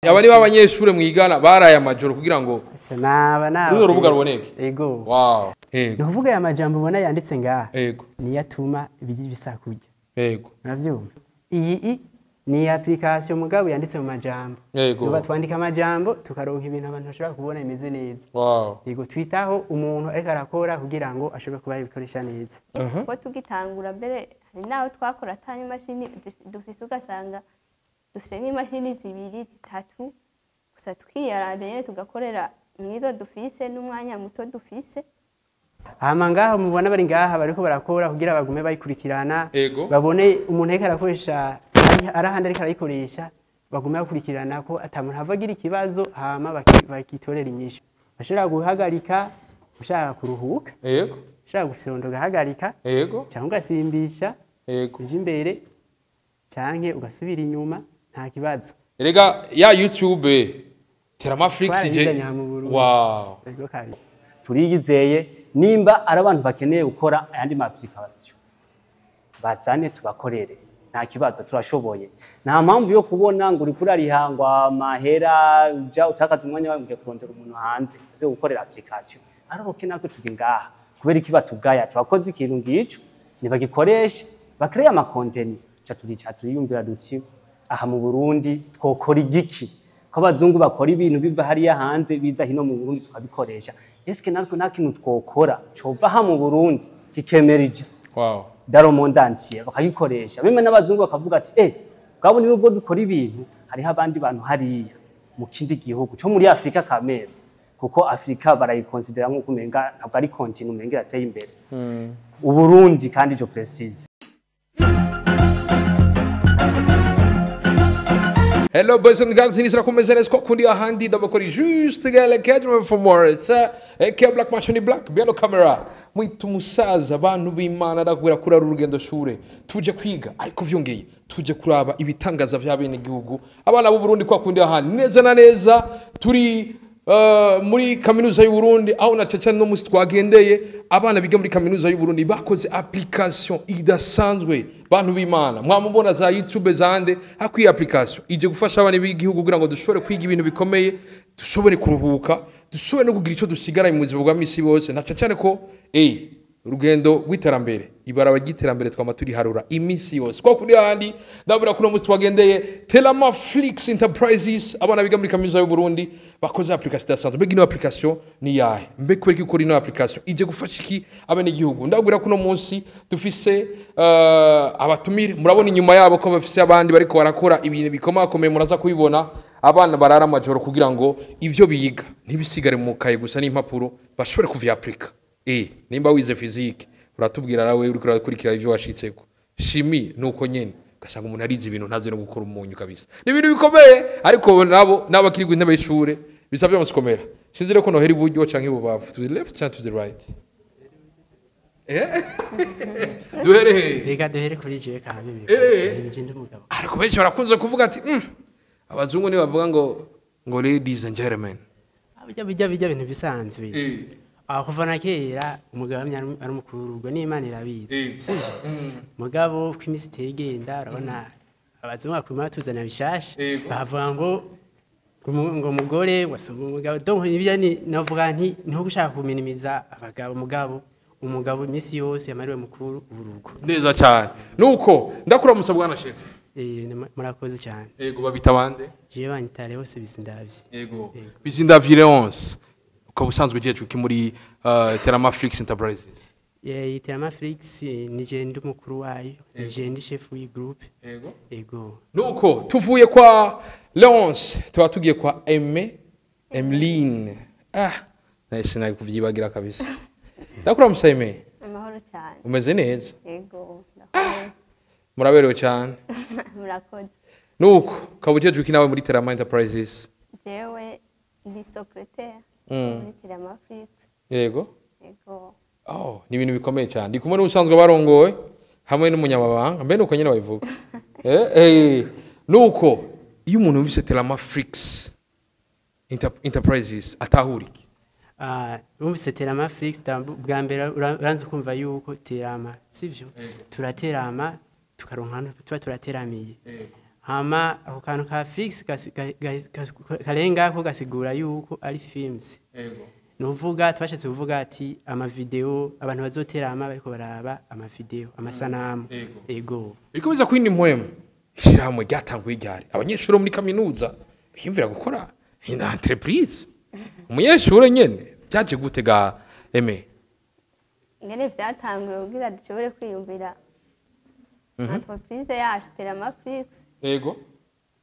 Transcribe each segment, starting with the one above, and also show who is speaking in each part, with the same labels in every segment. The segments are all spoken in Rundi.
Speaker 1: Abani b'abanyeshure mwigana baraye amajoro kugira ngo
Speaker 2: naba
Speaker 1: runo rubuga ruboneke.
Speaker 2: Ego.
Speaker 1: Wow. Ego.
Speaker 2: Nukuvuga ya majambo ubona yanditse ngaha.
Speaker 1: Ego.
Speaker 2: Niyo atuma bisakurya.
Speaker 1: Ego.
Speaker 2: Uravyumva? Iyi ni application mugabo yanditse mu majambo.
Speaker 1: Ego.
Speaker 2: Nuba twandika amajambo tukaronka ibintu abantu bashobora kubona imeze neza.
Speaker 1: Wow.
Speaker 2: Ego twitaho umuntu ariko arakora kugira ngo ashobore kuba yabikoresha neza.
Speaker 3: Ko tugitangura mbere hari naho twakora atanye mashini dufise ugasanga dufise nk'imashini zibiri zitatu gusa twiyaranje tugakorera mwizo dufise n'umwanya muto dufise.
Speaker 2: Hama ngaho mubona bari ngaha bariko barakora kugira bagume bayikurikirana babone umuntu ariko arakoresha arahandi ariko arayikoresha bagume bakurikirana ko atamuntu havagira ikibazo hama bakitorera inyishu. Bashobora guhagarika ushaka kuruhuka ushaka gufyonda ugahagarika cyangwa ugasimbisha uje imbere canke ugasubira inyuma nta kibazo.
Speaker 1: Erega ya YouTube Teramaflix je. Wow.
Speaker 4: Turigizeye nimba ari abantu bakeneye gukora ayandi ma application bazane tubakorere nta kibazo turashoboye. Nta mpamvu yo kubona ngo uri kurarihangwa amahera uja utakaza umwanya wawe ngiye kurondera umuntu hanze zo gukorera application. Aroke nako turi ngaha kubera iki batugaya twakoze ikintu ngico nibagikoresha bakreye ama content turiyumvira dutsi aha mu Burundi twokora igiki ko abazungu bakora ibintu biva hariya hanze biza hino mu Burundi tukabikoresha. Eske nariko nakintu twokora cova ha mu Burundi kikemerije daro mondantiye bakagikoresha meme n'abazungu bakavuga ati bwabo ni ubwo dukora ibintu hariho abandi bantu hariya mu kindi gihugu cyo muri Afrika kamere kuko Afrika barayikonsidera nko kumenga ntabwo ari continent umenga ateye imbere u Burundi kandi jo precise.
Speaker 1: Hello boys and girls, inizira kumeze neza ko kundi ahandi ndabakora juste gale cadre for more. Eke black machine black biano camera. Mwitu musaza abantu b'Imana ndakubira kuri urugendo shure. Tuje kwiga ariko vyongeye tuje kuraba ibitangaza vya bene gihugu. Abana b'u Burundi kwa kundi ahandi neza na neza turi muri kaminuza y'u Burundi aho na cecane no musi twagendeye abana biga muri kaminuza y'u Burundi bakoze application idasanzwe bantu b'Imana mwamubona za YouTube zande akwi application ije gufasha abana b'igihugu kugira ngo dushobore kwiga ibintu bikomeye dushobore kuruhuka dushobore no kugira ico dusigara mu buzima bwa misi bose na cecane ko urugendo rw'iterambere ibaraba ry'iterambere twama turi harura imisi yose kwa kuri handi ndabura kuno musi twagendeye Teramaflix Enterprises abana biga muri kaminuza y'u Burundi bakoze application dasanzwe mbega ino application ni yahe mbe kwereka ko ino application ije gufasha iki abene gihugu ndabura kuno munsi dufise abatumire murabona inyuma yabo ko bafise abandi bariko barakora ibintu bikomakomeye muraza kubibona abana barara amajoro kugira ngo ivyo biga ntibisigare mu kaye gusa n'impapuro bashobore kuvya applica nimba wize physique uratubwira nawe uri kurakurikira ivyo washitseko chimie nuko nyene gasanga umuntu arize ibintu ntazi no gukora umunyu kabisa ni ibintu bikomeye ariko nabo kirigwa intebe y'ishure bisabye amusikomera sinzire ko noheri buryo canke bubavu to the left and to the right
Speaker 2: duhere kuri jewe kamwe n'ikindi mugabo
Speaker 1: ariko benshi barakunze kuvuga ati abazungu ni bavuga ngo ladies and gentlemen
Speaker 2: bijya bintu bisanzwe kuva na kera umugabo ari umukuru w'urugo n'Imana irabizi sije mugabo ko imisi tegenda urabona abazungu bakuma tuzana bishasha bavuga ngo umugore wasoma umugabo donc ibya ni navuga nti niho gushaka kuminimiza abagabo umugabo imisi yose yamariwe mukuru w'urugo
Speaker 1: neza cyane nuko ndakura musabwa na chef
Speaker 2: murakoze cyane
Speaker 1: babita bande
Speaker 2: je banyitare hose bizindavye
Speaker 1: bizindavye Leonce ko busanzwe jeje uki muri Teramaflix Enterprises.
Speaker 2: Teramaflix ni je ndi mukuru wayo, ni je ndi chef w'i group. Ego.
Speaker 1: Nuko tuvuye kwa Leonce, tugiye kwa Emeline. Nahise nari kuvyibagira kabisa. Ndakura musayime.
Speaker 3: Amahoro cyane.
Speaker 1: Umeze neza?
Speaker 3: Ego.
Speaker 1: Muraberewe cyane.
Speaker 3: Murakoze.
Speaker 1: Nuko kabujeje uki nawe muri Terama Enterprises.
Speaker 3: Jewe ndi secrétaire. Teramaflix.
Speaker 1: Yego. Ni ibintu bikomeye cyane. Ndi kumwe n'usanzwe barongowe hamwe n'umunyamabanga mbe nuko nyine bayivuga. Nuko iyo umuntu yumvise Teramaflix Enterprises atahuriki.
Speaker 2: Yumvise Teramaflix bwa mbere uranze kumva yuko terama sivyo turaterama tukaronka tuba turateramiye hama ako kantu ka Flix karenga ko gasigura yuko ari films nuvuga twashatse kuvuga ati ama video abantu bazoterama bariko baraba ama video amasanamu ego
Speaker 1: biriko biza kwindi mpwemu ishyirahamwe ryatanguye ryari abanyeshuri muri kaminuza biyumvira gukora ina entreprise umunyeshuri nyene byaje gutega
Speaker 3: ngene vyatanguye kugira dushobore kwiyumvira entreprise yacu terama Flix
Speaker 1: ego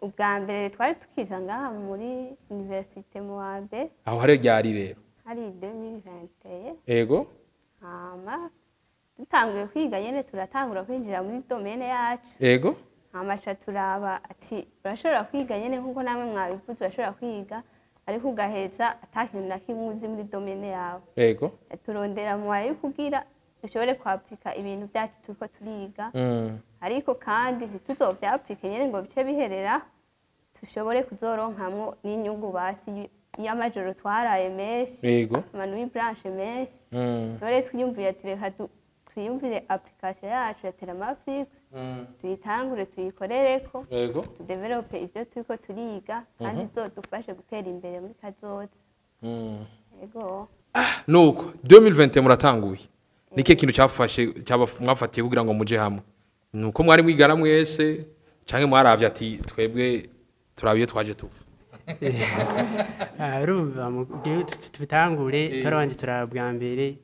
Speaker 3: ubwa mbere twari tukiza ngaha muri universite mu wa mbere
Speaker 1: aho hari ryari rero
Speaker 3: hari 2021
Speaker 1: ego
Speaker 3: hama dutanguye kwiga nyene turatangura kwinjira muri domaine yacu
Speaker 1: ego
Speaker 3: hama turaba ati urashobora kwiga nyene nkuko namwe mwabivuze urashobora kwiga ariko ugaheza atakintu na kimwe uzi muri domaine yawe
Speaker 1: ego
Speaker 3: turondera mu wayo kugira dushobore kwapika ibintu byacu turiko turiga ariko kandi ntituzovyaplike nyene ngo bice biherera dushobore kuzoronkamwo n'inyungu basi y'amajoro twaraye menshi amanui branche menshi dore twiyumvira ati reka twiyumvire application yacu ya terama Flix tuyitangure tuyikorereko tudevelope ivyo turiko turiga kandi izodufashe gutera imbere muri kazoza ego
Speaker 1: nuko 2020 muratanguye niki kintu cyafashe mwafatiye kugira ngo muje hamwe nuko mwari mwigana mwese canke mwaravye ati twebwe turabiye twaje tuva
Speaker 2: urumva tubitangure turabanje turabwa mbere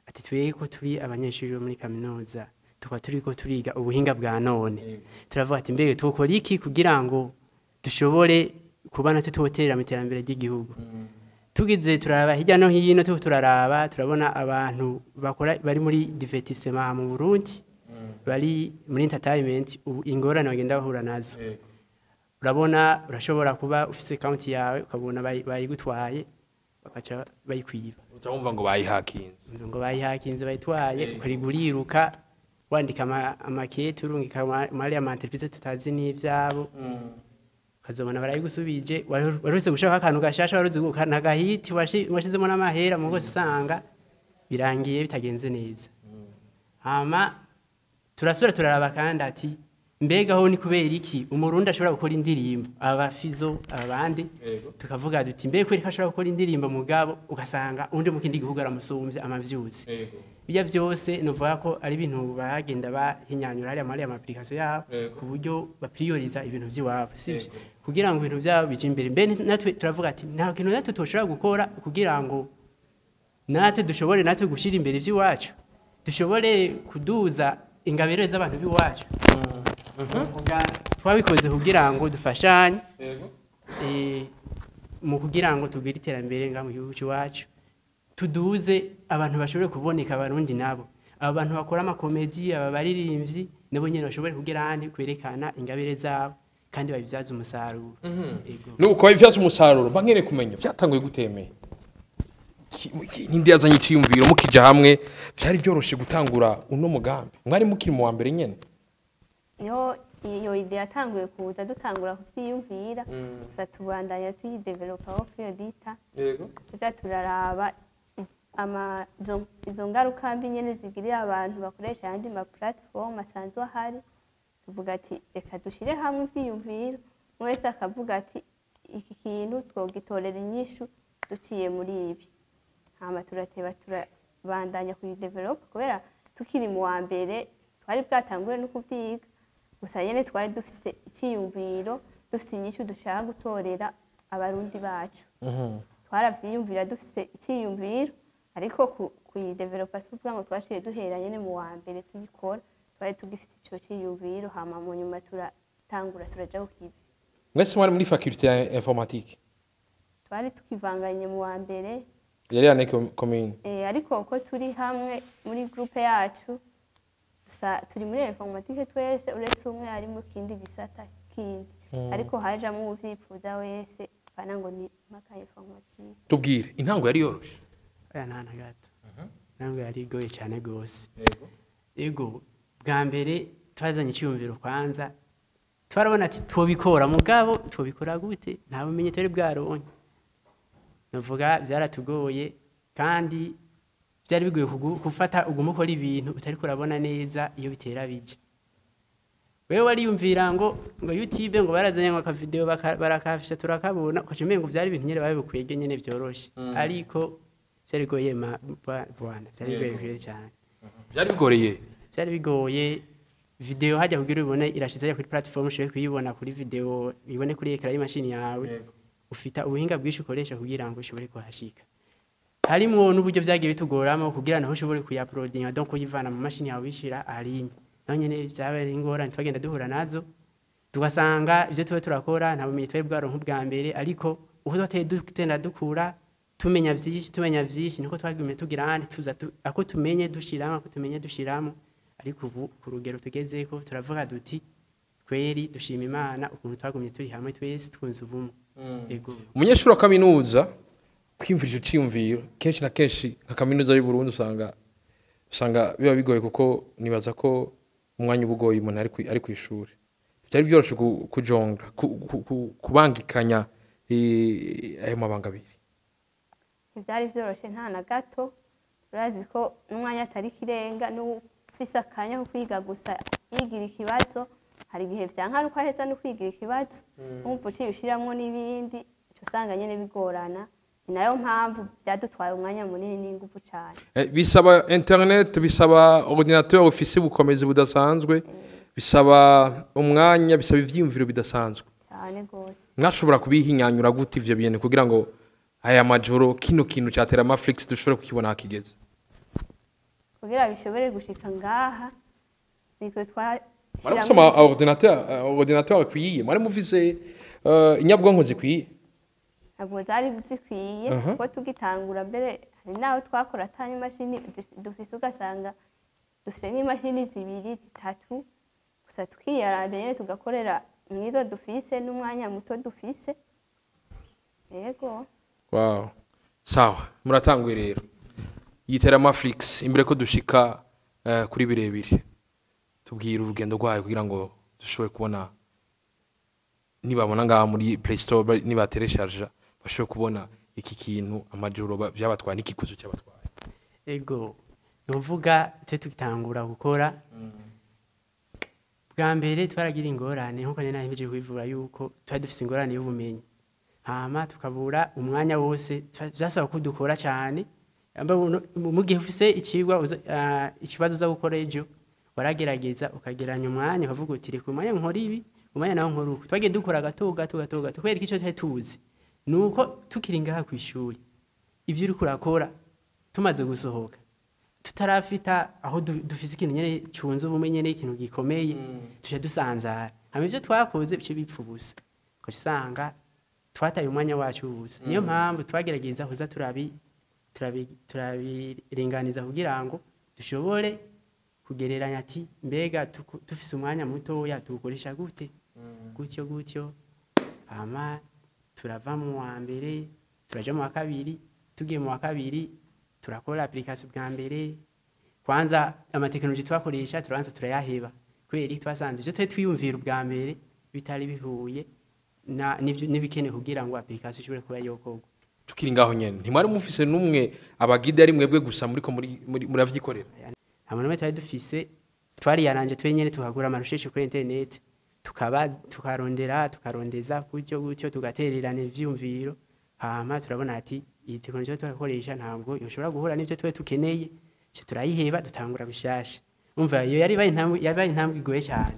Speaker 2: ati tweko turi abanyeshuri bo muri kaminuza tukaba turiko turiga ubuhinga bwa none turavuga ati mbere tukora iki kugira ngo dushobore kubana tutoterera mu iterambere ry'igihugu tugize turaba hirya no hino turaraba turabona abantu bakora bari muri divertissement mu Burundi bari muri entertainment ingorane bagenda bahura nazo urabona urashobora kuba ufise account yawe ukabona bayigutwaye bakaca bayikwiba
Speaker 1: uzumva ngo bayihakinze
Speaker 2: bayitwaye ukariguriruka wandika amakete urungika mari entreprise tutazi n'ivyabo kazobona barayigusubije warose gushaka akantu gashasha waruzi gukana gahiti washizemo n'amahera mu gose usanga birangiye bitagenze neza hama turasura turaraba kandi ati mbega ho ni kubera iki umurundi ashobora gukora indirimbo abafizo abandi tukavuga duti mbega kweri ashobora gukora indirimbo mugabo ugasanga undi mu kindi gihugu aramusumvye amavyuzi bijya byose nuvuga ko ari ibintu bagenda bahinyanyura hari ama application yabo ku buryo baprioriza ibintu by'iwabo sivyo kugira ngo ibintu byabo bije imbere mbe natwe turavuga ati nta kintu natwe toshobora gukora kugira ngo natwe dushobore natwe gushira imbere by'iwacu dushobore kuduza ingabire z'abantu b'iwacu twabikoze kugira ngo dufashanye mu kugira ngo tugire iterambere nga mu gihugu cyacu tuduze abantu bashobore kuboneka abarundi nabo abantu bakora amakomedi ababaririmbyi nabo nyene bashobore kugira handi kwerekana ingabire zabo kandi babivyaza umusaruro
Speaker 1: nuko babivyaza umusaruro bankere kumenya vyatanguye gutemeye nindi yazanye iciyumviro mukija hamwe byari byoroshe gutangura uno mugambi mwari mukiri mu wa mbere nyene
Speaker 3: iyo idea yatanguye kuza dutangura kuvyiyumvira gusa tubandanya tuyidevelopa aho fiodita tuja turaraba izo ngaruka mbi nyene zigirira abantu bakoresha ayandi ma platform asanzwe ahari tuvuga ati reka dushire hamwe ivyiyumviro mwese akavuga ati iki kintu twogitorera inyishu duciye muri ibi hama turateba turabandanya kuyidevelopa kubera tukiri mu wa mbere twari bwatanguye no kuvyiga gusa nyene twari dufise iciyumviro dufise inyishu dushaka gutorera abarundi bacu twaravyiyumvira dufise iciyumviro ariko kuyidevelopa suvuga ngo twashiye duhera nyene mu wa mbere tubikora twari tugifite ico ciyumviro hama mu nyuma turatangura turaja kukiva
Speaker 1: mwese mwari muri faculté ya informatique
Speaker 3: twari tukivanganye mu wa mbere
Speaker 1: yari ane commune
Speaker 3: ariko uko turi hamwe muri groupe yacu turi muri informatique twese uretse umwe ari mu kindi gisata kindi ariko hajamwe uvyifuza wese bana ngo ni maka informatique
Speaker 1: tubwire intango yari yoroshe
Speaker 2: nta gato ntabwo yari igoye cyane gose ego bwa mbere twazanye icyumviro kwanza twarabona ati twobikora mugabo twobikora gute nta bumenyi turi bwaronke navuga byaratugoye kandi byari bigoye gufata ugumukora ibintu utari kurabona neza iyo bitera bije wewe wariyumvira ngo YouTube ngo barazanye ngo akavideo barakafisha turakabona ukacumenye ngo byari ibintu nyene babikwege nyene byoroshe ariko byari goye bwana byari goye cyane byari bigoye video hajya kugira ubone irashize kuri platform ushobora kuyibona kuri video ibone kuri ekara y'imashini yawe ufita ubuhinga bwinshi ukoresha kugira ngo ushobore kuhashika harimo n'uburyo byagiye bitugoramo kugira naho ushobore kuyauploadinga donc kuyivana mu mashini yawe bishira arinye nanyene byabere ingorane twagenda duhura nazo tugasanga ibyo tuwe turakora nta bumenyi twari bwaronka bwa mbere ariko uko twateye dutenda dukura tumenya byinshi niko twagumye tugira handi tuza ako tumenye dushiramo ariko ubu ku rugero tugezeko turavuga duti kweri dushima Imana ukuntu twagumye turi hamwe twese twunze ubumwe ego
Speaker 1: umunyeshuri wa kaminuza kwimvira iciyumviro kenshi na kenshi nka kaminuza y'u Burundi usanga biba bigoye kuko nibaza ko umwanya ubugoye umuntu ari ku ishuri byari byoroshe kujonga kubangikanya ayo mabanga abiri
Speaker 3: byari byoroshe nta na gato urazi ko n'umwanya atari kirenga n'ufise akanya ko kwiga gusa yigira ikibazo hari igihe byanka nuko aheza no kwigira ikibazo umva uciye ushiramwo n'ibindi usanga nyene bigorana nayo mpamvu byadutwaye umwanya munini n'ingufu cyane
Speaker 1: bisaba internet bisaba ordinateur ufise bukomezi budasanzwe bisaba umwanya bisaba ivyiyumviro bidasanzwe
Speaker 3: cyane gose
Speaker 1: mwashobora kubihinyanyura gute ivyo bintu kugira ngo aya majoro kino kintu cyatera amaflix dushobore kukibona hakigeze
Speaker 3: kugira bishobore gushika ngaha nitwe
Speaker 1: Marasoma ordinateur akwiye mwari muvise inyabwonko zikwiye
Speaker 3: ntabwo zari zikwiye kuko tugitangura mbere hari naho twakora atanye imashini dufise ugasanga dufise nk'imashini zibiri zitatu gusa twiyaranje tugakorera mwizo dufise n'umwanya muto dufise yego
Speaker 1: wow sawa muratangwe rero yitera amaflix imbere ko dushika kuri birebire tubwira urugendo rwayo kugira ngo dushobore kubona nibabona ngaha muri Play Store niba telecharge bashobore kubona iki kintu amajoro byabatwaye n'ikikuzo cy'abatwaye
Speaker 2: ego novuga twe tukitangura gukora bwa mbere twaragira ingorane nkuko nene nahimeje kwivura yuko twari dufise ingorane y'ubumenyi hama tukabura umwanya wose byasaba ko dukora cyane mu gihe ufise ikibazo uza gukora ejo waragerageza ukageranya umwanya ukavuga uti reka umwanya nkora ibi umwanya nawo nkora uko twagiye dukora gato kubera icyo twari tuzi nuko tukiri ngaha ku ishuri ibyo uri kurakora tumaze gusohoka tutarafita aho dufise ikintu nyene cunze ubumenye n'ikintu gikomeye tuje dusanzara hamwe ibyo twakoze bice bipfa ubusa ko usanga twataye umwanya wacu ubusa niyo mpamvu twagerageza kuza turabiringaniza kugira ngo dushobore kugereranya ati mbega tufise umwanya mutoya tukoresha gute gutyo hama turava mu wa mbere turaje mu wa kabiri tugiye mu wa kabiri turakora application bwa mbere kwanza amateknoloji twakoresha turanza turayaheba kweri twasanze ivyo twiyumvira bwa mbere bitari bihuye n'ibikene kugira ngo application ishobore kuba yokorwa
Speaker 1: tukiri ngaho nyene ntimwari mufise numwe abagide ari mwebwe gusa muri avyikorera
Speaker 2: amanome twari dufise twari yaranje twenyene tukagura amarusheshe kuri internet tukarondeza gutyo tugatererana ivyumviro hama turabona ati iyi teknoloji twakoresha ntabwo yoshobora guhura n'ivyo twe tukeneye cyo turayiheba dutangura bishasha umva iyo yabaye intambwe igoye cyane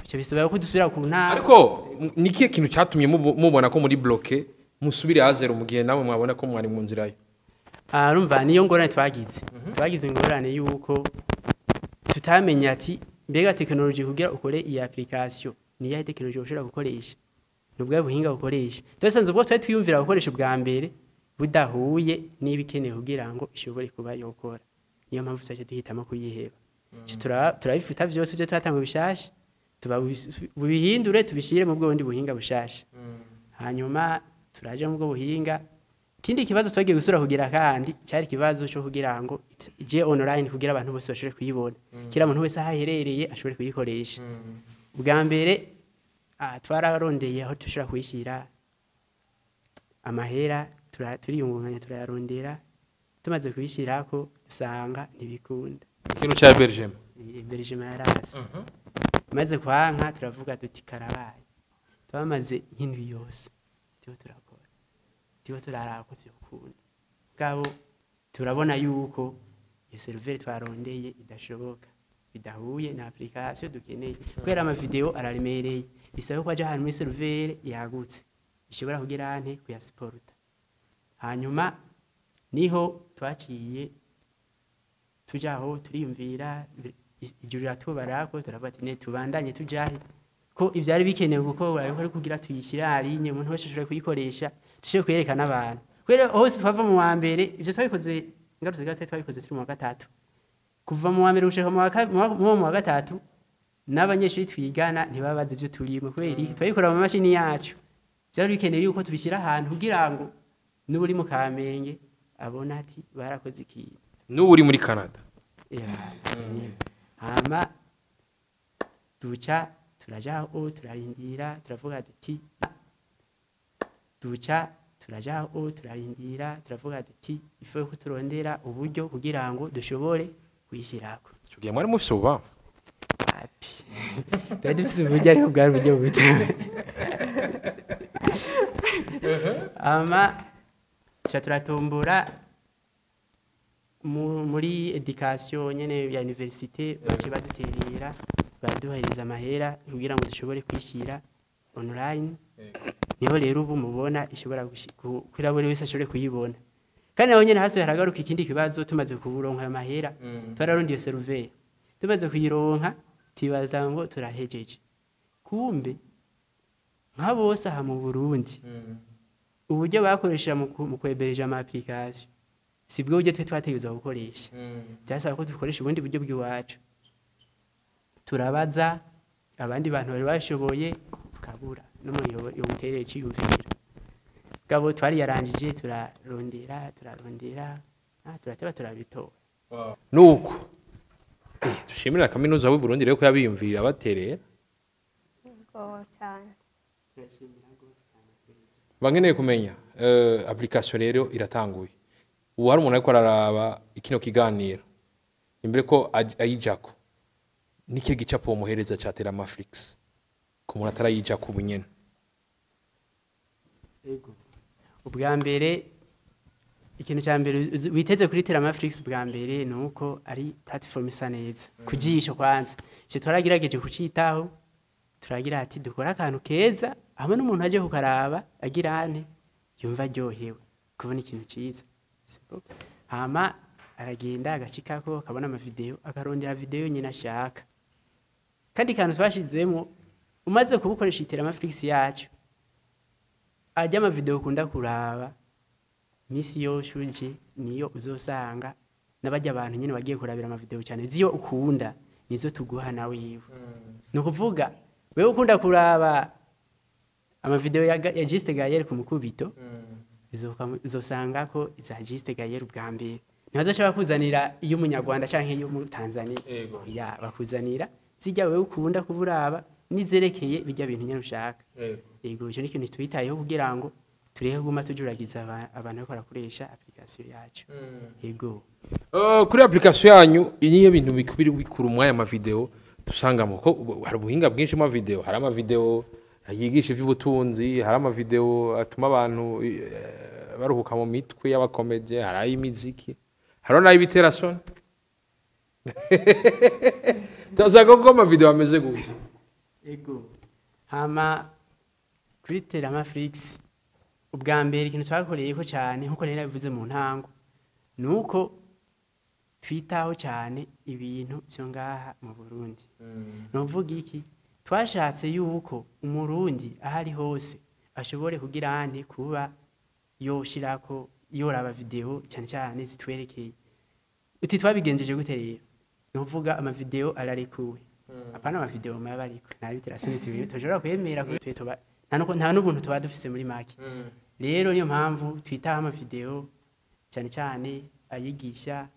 Speaker 2: cyo bisaba ko dusubira ku ntara
Speaker 1: ariko nikiye kintu cyatumye mubona ko muri bloqué musubire hazero mu gihe nawe mwabona ko mwari mu nzira yo
Speaker 2: urumva niyo ngorane twagize ingorane yuko tutamenya ati mbega teknoloji kugira ukore iyi application ni ya teknoloji ushobora gukoresha nubwo buhinga bukoresha twasanze ubwo twari twiyumvira gukoresha bwa mbere budahuye n'ibikene kugira ngo ishobore kuba yokora niyo mpamvu twaje duhitamo kuyiheba turabifuta byose byo twatanga bishasha tubihindure tubishire mu bwo bundi buhinga bushasha hanyuma turaje mu bwo buhinga kindi kibazo twagiye gusura kugira kandi cyari kibazo cyo kugira ngo je online kugira abantu bose bashobore kuyibona kira muntu wese aherereye ashobore kuyikoresha bwa mbere twararondeye aho dushobora kuyishyira amahera turiyungunganya turayarondera tumaze kubishyirako dusanga ntibikunda
Speaker 1: ikintu cya Belgium
Speaker 2: yarasi maze kwanka turavuga tuti karabaye twamaze nk'indwi yose tiho turakora tiho turaraba ko tuyakunda bwabo turabona yuko iyo serveur twarondeye idashoboka bidahuye na application dukeneye kwera ama video araremereye bisaba ko aje ahantu muri serveur yagutse ishobora kugira ante kuyasporta hanyuma niho twaciye tujaho turiyumvira ijuru ratubarako turavuga ati ne tubandanye tujahe ko ivyari bikenewe guko ari kugira tuyishyira arinye umuntu wese ashobora kuyikoresha tushe kwerekana abantu kwere hose twava mu wa mbere ivyo twabikoze ngaruze gato twabikoze turi mu wa gatatu kuva mu wa mbere gushika mu wa gatatu n'abanyeshuri twigana ntibabaza ivyo turimo kweri twabikora mu mashini yacu byari bikenewe yuko tubishyira ahantu kugira ngo n'uburi mu Kamenge abona ati barakoze ikintu
Speaker 1: n'uburi muri Canada
Speaker 2: hama duca turajaho turarindira turavuga duti duca turajaho turarindira turavuga duti ife ko turondera uburyo kugira ngo dushobore kwishyirako
Speaker 1: tugiye mwari mufise uba
Speaker 2: api dufise uburyo ariko bwari uburyo buto ama turatumbura muri education nyene ya université baci baduterera baduhereza amahera kugira ngo dushobore kwishira online niho rero ubu mubona ishobora kugira buri wese ashobore kuyibona kandi naho nyene hasi haragaruka ikindi kibazo tumaze kuburonka amahera twararondiye serveur tumaze kuyironka tibaza ngo turahejeje kumbe nka bose aha mu Burundi uburyo bakoresha mu kwebereja ama application sibwo uje twategeza gukoresha byasaba ko dukoresha ubundi buryo bw'iwacu turabaza abandi bantu bari bashoboye tukabura no muri yo guterera cyiyumvira gabo twari yarangije turarondera turateba turabitora
Speaker 1: nuko dushimira kaminuza y'u Burundi rero ko yabiyumvirira baterera
Speaker 3: cyane
Speaker 1: bangeneye kumenya application rero iratanguye ubu hari umuntu ariko araraba ikino kiganiro imbere ko ayijako nike gicapo umuhereza ca Teramaflix ku muntu atarayijako ubunyene
Speaker 2: ego ubwa mbere ikintu cya mbere witeze kuri Teramaflix ubwa mbere nuko ari platform isa neza kujisho kwanza cyo twaragirageje kucitaho turagira ati dukora akantu keza hamwe n'umuntu aje kukaraba agira ane yumva ryohewe kubona ikintu ciza hama aragenda agacikako akabona ama video akarondera video nyina ashaka kandi kantu twashizemo umaze kubukoresha Teramaflix yacu ajya ama video ukunda kuraba misi yoshuje niyo uzosanga nabajya abantu nyine bagiye kurabira ama video cyane ziyo ukunda nizo tuguha nawe yiwe no kuvuga wewe ukunda kuraba ama video ya Juste Gayer ku mukubito izosanga ko iza Juste Gayer ubwa mbere ntibazashaka kuzanira iyo umunyarwanda canke iyo mu Tanzania ya bakuzanira zijya wewe ukunda kuburaba nizerekeye bijya bintu nyine ushaka yego cyo n'ikintu twitayeho kugira ngo turehe guma tujuragiza abantu bakora kuresha application yacu yego
Speaker 1: kuri application yanyu niyo bintu bikubiri bikuru umwanya ama video dusangamo ko hari ubuhinga bwinshi mu video hari ama video yigisha ivy'ubutunzi hari ama video atuma abantu baruhuka mu mitwe y'abakomeje hari ay'imiziki hari n'ay'ibiterasoni tazaga ko ama video ameze gute
Speaker 2: ego hama kuri Teramaflix ubwa mbere ikintu twakoreye ko cyane nkuko rero bivuze mu ntango nuko twitaho cyane ibintu byo ngaha mu Burundi novuga iki twashatse yuko umurundi ahari hose ashobore kugira ante kuba yoshirako yoraba video cyane cyane zitwerekeye uti twabigenjeje gute rero novuga ama video ararekuwe apana ama video mabariko nabiterasoni tibiyo tojora kwemera ko twetoba nta n'ubuntu tuba dufise muri make rero niyo mpamvu twitaho ama video cyane cyane ayigisha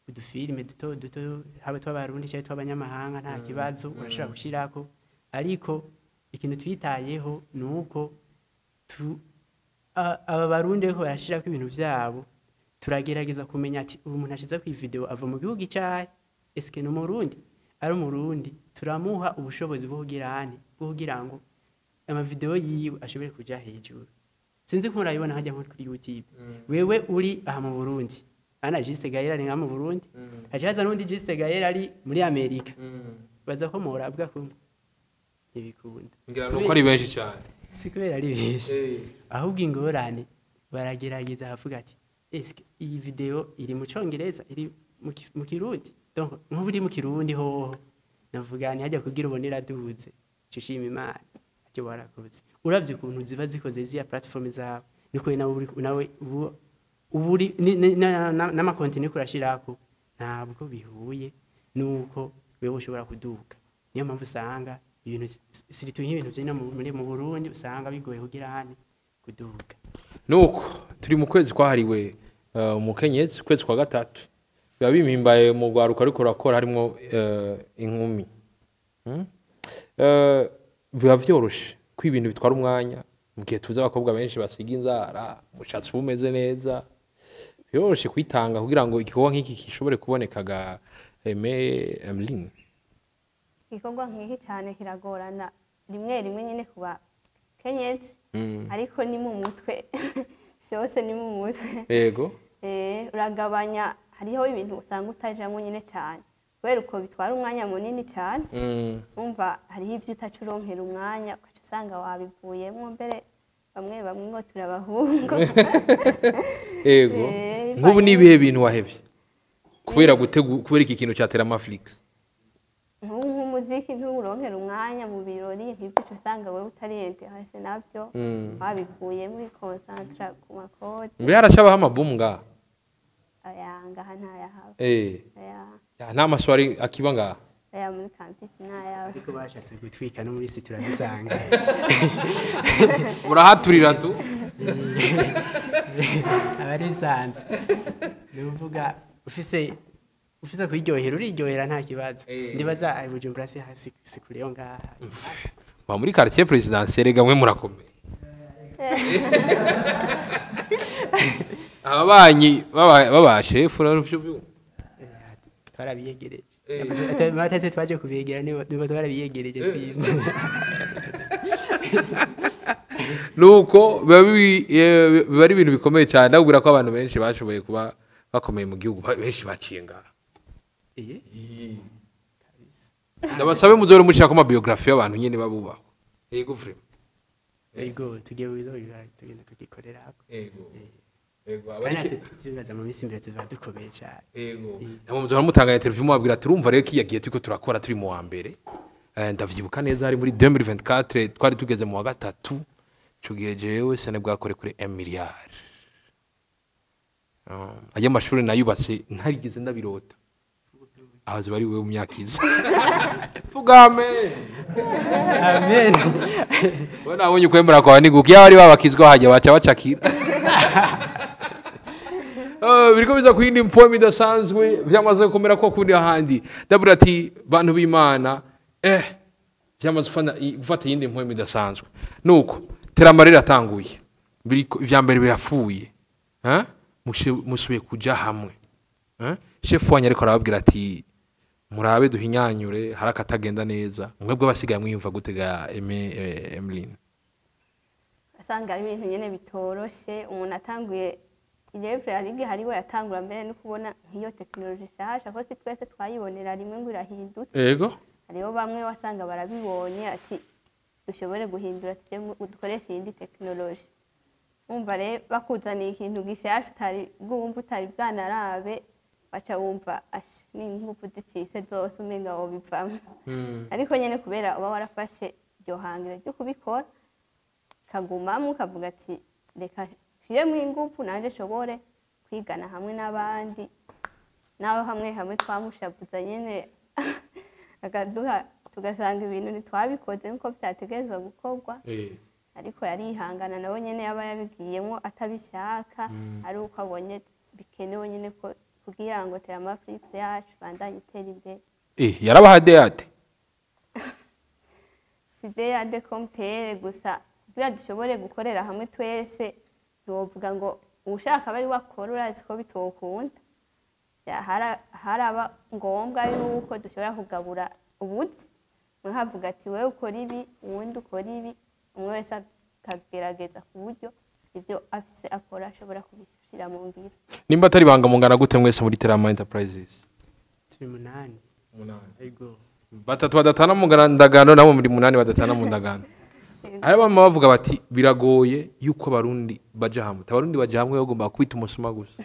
Speaker 2: udufilme duto habe twabarundi cyane twabanyamahanga nta kibazo urashaka gushirako ariko ikintu twitayeho nuko aba barundi ko barashirako ibintu byabo turagerageza kumenya ati umuntu ashize ku video ava mu gihugu cyaye eske no murundi ari umurundi turamuha ubushobozi bwo kugira ngo amavideo yiwe ashobore kuja hejuru. Sinzi ko murabibona hajya kuri YouTube. Wewe uri aha mu Burundi. Ana Juste Gaël ari mu Burundi. Hajaza n'undi Juste Gaël ari muri Amerika. Baza ko murabwa ko ibikunda.
Speaker 1: Ngira nuko ari benshi cyane.
Speaker 2: Si kubera ari benshi. Ahubwo ingorane baragerageza avuga ati eske iyi video iri mu Congereza iri mu Kirundi. Donc nk'uburi mu Kirundi ho navuga ni hajya kugira ubonera duhuze. Cishima Imana. Cyo barakoze. Uravye ukuntu ziba zikoze ziya platform zawe. Niko nawe uburi n'ama content kurashirako ntabwo bihuye nuko wewe ushobora kuduka. Niyo mpamvu usanga ibintu siritu nk'ibintu byina mu Burundi usanga bigoye kugira hane kuduka.
Speaker 1: Nuko turi mu kwezi kwahariwe umukenyezi kwezi kwa gatatu. Biba bimimbaye mu gwaruka ariko rakora harimo inkumi. Biba vyoroshe ko ibintu bitwara umwanya mu gihe tuza abakobwa benshi basiga inzara umushatsi bumeze neza vyoroshe kwitanga kugira ngo igikorwa nk'iki gishobore kubonekaga Emeline.
Speaker 3: Igikorwa nk'iki cyane kiragorana rimwe nyine kuba kenyezi ariko ni mu mutwe byose ni mu mutwe.
Speaker 1: Yego.
Speaker 3: Uragabanya hariho ibintu usanga utajamo nyine cyane kubera uko bitwara umwanya munini cyane. Umva hariho ibyo utacuronkera umwanya ukaca usanga wabivuyemo mbere bamwe ngo turabahungu.
Speaker 1: Yego. Nk'ubu ni ibihe bintu wahevye kubera kubera iki kintu cyatera Netflix?
Speaker 3: Nk'umuziki nturonkera umwanya mu birori nk'ibyo usanga wewe utariyente hase navyo wabivuyemo wikonsantra ku makode.
Speaker 1: Mbe harashabaho amabumu ngaha?
Speaker 3: Ngaha ntayahaba.
Speaker 1: Nta maswari akiba ngaha?
Speaker 3: Muri campus ntayahaba.
Speaker 2: Ariko bashatse gutwika no muri site turazisanga.
Speaker 1: Urahaturira tu?
Speaker 2: Abari sanze. Nuvuga ufise kwiryohera uriryohera nta kibazo. Ndibaza ari Bujumbura si hasi sikureyo ngaha.
Speaker 1: Wa muri quartier présidentiel gamwe murakomeye. Ababanyi baba chef uraruvyo
Speaker 2: twarabiyegereje. Abatete twaje kubegera nibo twarabiyegereje sinzi.
Speaker 1: Nuko biba ari ibintu bikomeye cyane ndabwira ko abantu benshi bashoboye kuba bakomeye mu gihugu benshi baciye ngaha. Ndabasabe muzore mushaka ko biography y'abantu nyene babubaho. Yego frère.
Speaker 2: Yego tugiye tugenda tugikorera hako.
Speaker 1: Yego
Speaker 2: abari tubaza mu misi mbere tuva dukomeye cyane.
Speaker 1: Yego namwe muzora mutanga interview mubabwira turumva rero kiyagiye tuko turakora turi mu wa mbere. Ndavyibuka neza hari muri 2024 twari tugeze mu wa gatatu cyo gihe jewe sene bwakore kuri 1 miliyari. Ayo mashuri nayubatse ntarigeze ndabirota. Ahazi bari wewe umyakiza. Vuga amen.
Speaker 2: Amen.
Speaker 1: Bona abonye kwemera kwa niguki abari babakizwa hajya baca bacakira. Biriko biza kwindi impomi dasanzwe vyamaze gukomera ko kundi ahandi. Dabura ati bantu b'Imana vyamaze gufata yindi impomi dasanzwe. Nuko teramarira atanguye. Vya mbere birafuye. Musubiye kuja hamwe. Chef wanyu ariko arababwira ati murabe duhinyanyure harakatagenda neza mwebwe basigaye mwiyumva gutega Emeline.
Speaker 3: Asanga ari ibintu nyene bitoroshe umuntu atanguye ilevre arige hariwe yatangura mbere no kubona nk'iyo technology shasha ko si twese twayibonera rimwe ngo irahindutse.
Speaker 1: Yego.
Speaker 3: Hariho bamwe wasanga barabibonye ati dushobore guhindura tuje dukoresha indi technology. Umva re bakuzaniye ikintu gishasha utari bwumva utari bwanarabe baca wumva ni Inguvu zicise zose umenga wo bivamo. Ariko nyene kubera uba warafashe iryo hangiro ryo kubikora kagumamo kavuga ati reka shire mu Inguvu nanje shobore kwigana hamwe n'abandi nawe hamwe twamushavuza nyene akaduha tugasanga ibintu ntitwabikoze nko byategezwe gukorwa. Ariko yarihangana nawe nyene yaba yabigiyemo atabishaka ari uko abonye bikenewe nyene ko kugira ngo Netflix yacu bandanye itera imbere.
Speaker 1: Yarabahade ate?
Speaker 3: Side ade komtere gusa kugira dushobore gukorera hamwe twese ndovuga ngo ushaka bari wakora urazi ko bitokunda. haraba ngombwa yuko dushobora kugabura ubuzi umwe havuga ati wewe ukora ibi uwundi ukora ibi umwe wese akagerageza ku buryo ibyo afise akora ashobora kubishyira mu ngiro.
Speaker 1: Nimba atari banga mungana gute mwese muri Terama Enterprises?
Speaker 2: Turi 8. Ego.
Speaker 1: Batatu badatana mu ndagano nabo muri 8 badatana mu ndagano. Ari bamwe bavuga bati biragoye yuko abarundi baje hamwe. Abarundi baje hamwe bagomba kwita umusuma gusa.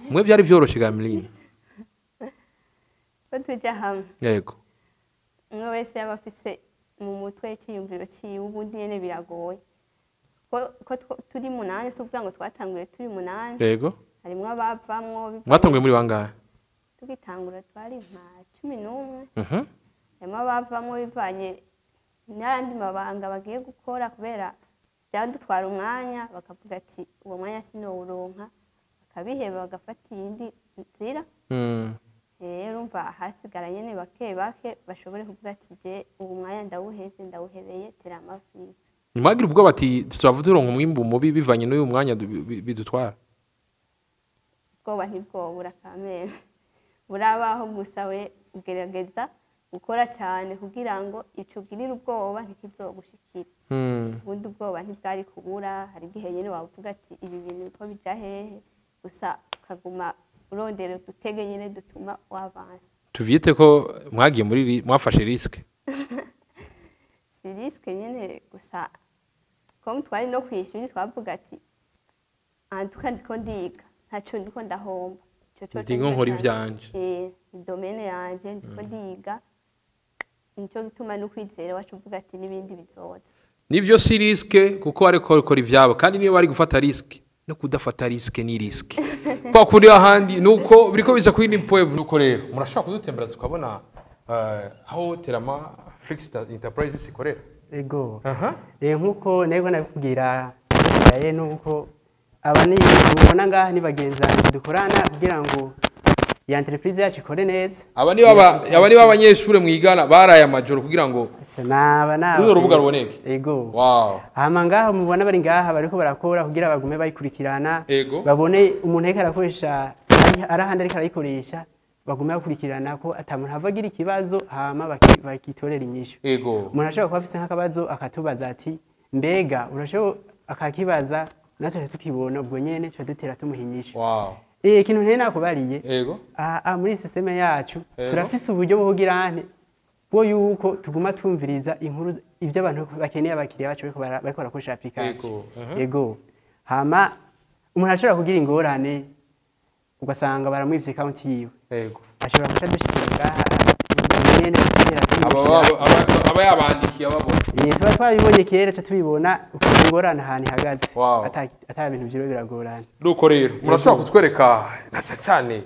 Speaker 1: Mwe byari vyoroshe gamilini.
Speaker 3: Ko tujya hamwe.
Speaker 1: Yego.
Speaker 3: Umwe wese yaba afise mu mutwe y'ikiyumviro ciwe ubundi nyene biragoye. Ko turi 8 suvuga ngo twatanguye turi 8.
Speaker 1: Yego.
Speaker 3: Harimwo abavamwo.
Speaker 1: Mwatanguye muri bangahe?
Speaker 3: Tugitangura twari nka 11. Harimo abavamwo bivanye n'andi mabanga bagiye gukora kubera byadutwara umwanya bakavuga ati uwo mwanya sinowuronka bakabiheba bagafata iyindi nzira. Rero umva hasigara nyene bake bashobore kuvuga ati je uwo mwanya ndawuhebeye Terama Flix.
Speaker 1: Mwagira ubwo bati tuzavuduronka umwimbu mubi bivanye n'uyu mwanya bidutwara.
Speaker 3: Ubwoba ntibwobura kamere burabaho gusa we ugerageza gukora cyane kugira ngo icugirire ubwoba ntikizogushikira. Ubundi ubwoba ntibwari kubura hari igihe nyene wavuga ati ibi bintu ko bija hehe gusa ukaguma urondera dutege nyene dutuma wavansa. Tuvyite ko mwagiye muri mwafashe risk. Si risk nyene gusa ko twari no kwishuri twavuga ati antuka ndiko ndiga ntaco ndiko ndahomba. Ndingo nkora ivyanje. Domaine yanje ndiko ndiga. Nico gituma no kwizera wacu uvuga ati nibindi bizoza. Nivyo si riske kuko ariko ukora ivyabo kandi niyo bari gufata riske no kudafata riske ni riske. Kwa kuri ahandi nuko biriko biza kwindi poem nuko rero murashaka kudutembera tukabona aho Terama Flix Enterprises ikorera. Ego. Nkuko nego nabikubwira yaye nuko abani ubona ngaha ni bagenzana dukorana kugira ngo ya entreprise yacu ikore neza. Abani b'abanyeshure mwigana baraye amajoro kugira ngo runo rubuga ruboneke. Ego. Wow. Hama ngaha mubona bari ngaha bariko barakora kugira bagume bayikurikirana. Babone umuntu ariko arakoresha arahandi ariko arayikoresha bagume bakurikirana ko atamuntu havagira ikibazo hama bakitorera inyishu. Ego. Umuntu ashobora kuba afise nk'akabazo akatubaza ati mbega urashobora akakibaza natwe tukibona ubwo nyene cyo dutera tumuhinyisha. Wow. Ikintu ntene nakubariye. Ego. Muri systeme yacu turafise uburyo bwo kugirane bwo yuko tuguma twumviriza inkuru ivyo abantu bakeneye abakiriya bacu bariko barakoresha application. Ego. Hama umuntu ashobora kugira ingorane ugasanga baramwivye account yiwe. Ego. Ashobora kuca dushikira ngaha nyene aba yabandikiye ababona. Tuba twabibonye kera cyo tubibona ukungorana ahantu ihagaze ata bintu byiro biragorana. Nuko rero murashobora kutwereka cyane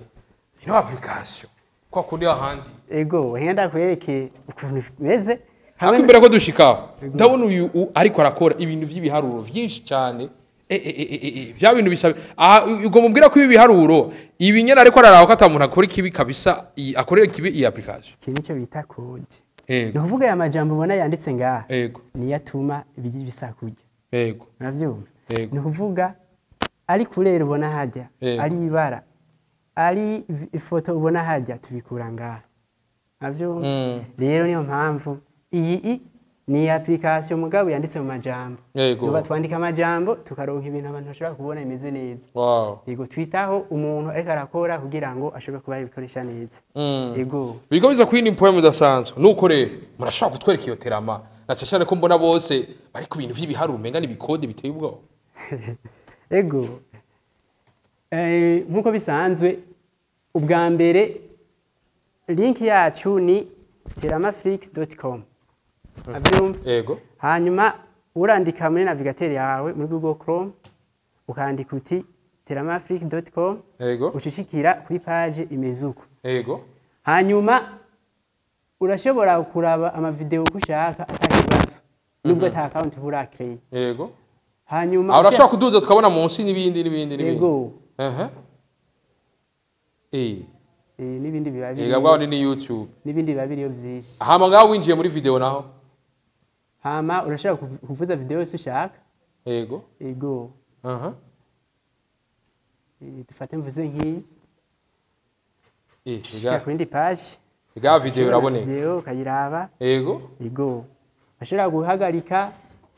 Speaker 3: ino application kwa kundi ahandi. Ego henda kwereke ukuntu bimeze hamwe imbere ko dushika ndabona uyu ariko arakora ibintu by'ibiharuro byinshi cyane vya bintu bisaba ugo mubwira ko ibi biharuro ibinyana ariko araraho ko atamuntu akora ikibi kabisa akorera ikibi iyi application. Iki nico bita code. Ego. Nuvuga ya majambo ubona yanditse ngaha. Ego. Ni yatuma ibigi bisakurya. Ego. Navyumva. Ego. Nukuvuga ari kurera ubona hajya, ari ibara, ari ifoto ubona hajya tubikura ngaha. Navyumva. Rero niyo mpamvu iyi ni application mugabo yanditse mu majambo. Nuba twandika amajambo tukaronka ibintu abantu bashobora kubona imeze neza. Wow. Yego twitaho umuntu ariko arakora kugira ngo ashobore kuba yabikoresha neza. Yego. Bigo biza kwindi poem dasanzwe. Nuko rero murashaka kutwereka iyo Terama. Nacashane ko mbona bose bari ku bintu vy'ibiharuro menga n'ibikode biteye ubwo. Yego. Nkuko bisanzwe ubwa mbere link yacu ni teramaflix.com. Ego. Hanyuma urandika muri navigateur yawe muri Google Chrome ukandika uti teramaflix.com. Ego. Ucishikira kuri page imezuko. Ego. Hanyuma urashobora kuraba ama video kushaka atakibazo nubwo ata account bura create. Ego. Hanyuma urashobora kuduza tukabona munsi n'ibindi. Ego. N'ibindi bibabiri. Ega bwaho ni YouTube. N'ibindi bibabiri yo byinshi. Hama ngaho winjiye muri video naho. Hama urashaka kuvuza video yose ushaka. Ego. Ego. Dufate mvuze nk'iyi.
Speaker 2: ushika ku yindi page
Speaker 1: ga video uraboneka
Speaker 2: video ukayiraba
Speaker 1: yego
Speaker 2: ashobora guhagarika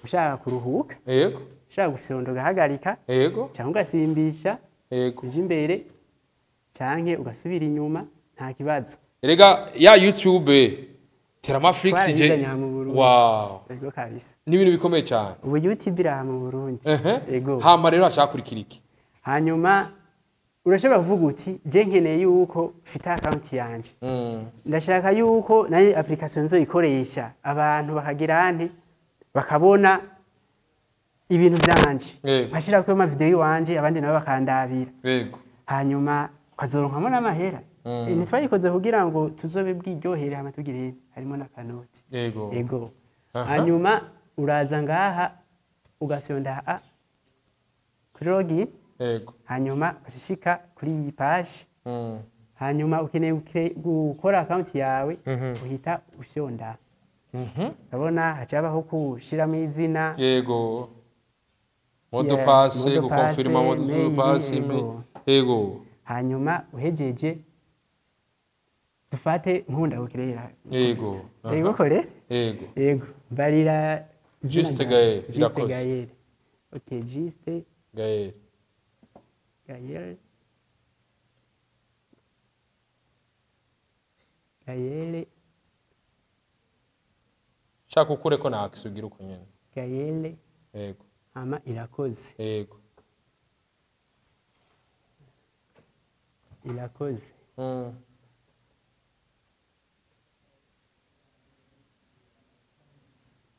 Speaker 2: ushaka kuruhuka ushaka gufyonda ugahagarika cyangwa ugasimbisha uje imbere canke ugasubira inyuma nta kibazo.
Speaker 1: Erega ya YouTube Teramaflix je wow
Speaker 2: yego kabisa
Speaker 1: ni ibintu bikomeye cyane
Speaker 2: ubu YouTube iraha mu Burundi
Speaker 1: yego hama rero acakurikira iki
Speaker 2: hanyuma urashobora kuvuga uti je nkeneye yuko mfite account yanje ndashaka yuko nayo application zo ikoresha abantu bakagira nte bakabona ibintu byanje nkashira ko ama video wanje abandi nabo bakandabira
Speaker 1: yego
Speaker 2: hanyuma kazoronkamwe n'amahera ntitwayikoze kugira ngo tuzobe bwiryohere hama tugire harimo na kanoti yego hanyuma uraza ngaha ugafyonda kuri login hanyuma ukashika kuri iyi page hanyuma ukeneye gukora account yawe uhita ufyonda urabona hacabaho kushiramo izina
Speaker 1: mode passe gukonfirma mode passe yego
Speaker 2: hanyuma uhejeje dufate nkunda ukirera yego kore yego barira
Speaker 1: juste
Speaker 2: Gaël OK juste
Speaker 1: Gaël shaka ukure ko nakisugira uko nyene
Speaker 2: Gaël
Speaker 1: yego
Speaker 2: ama irakoze irakoze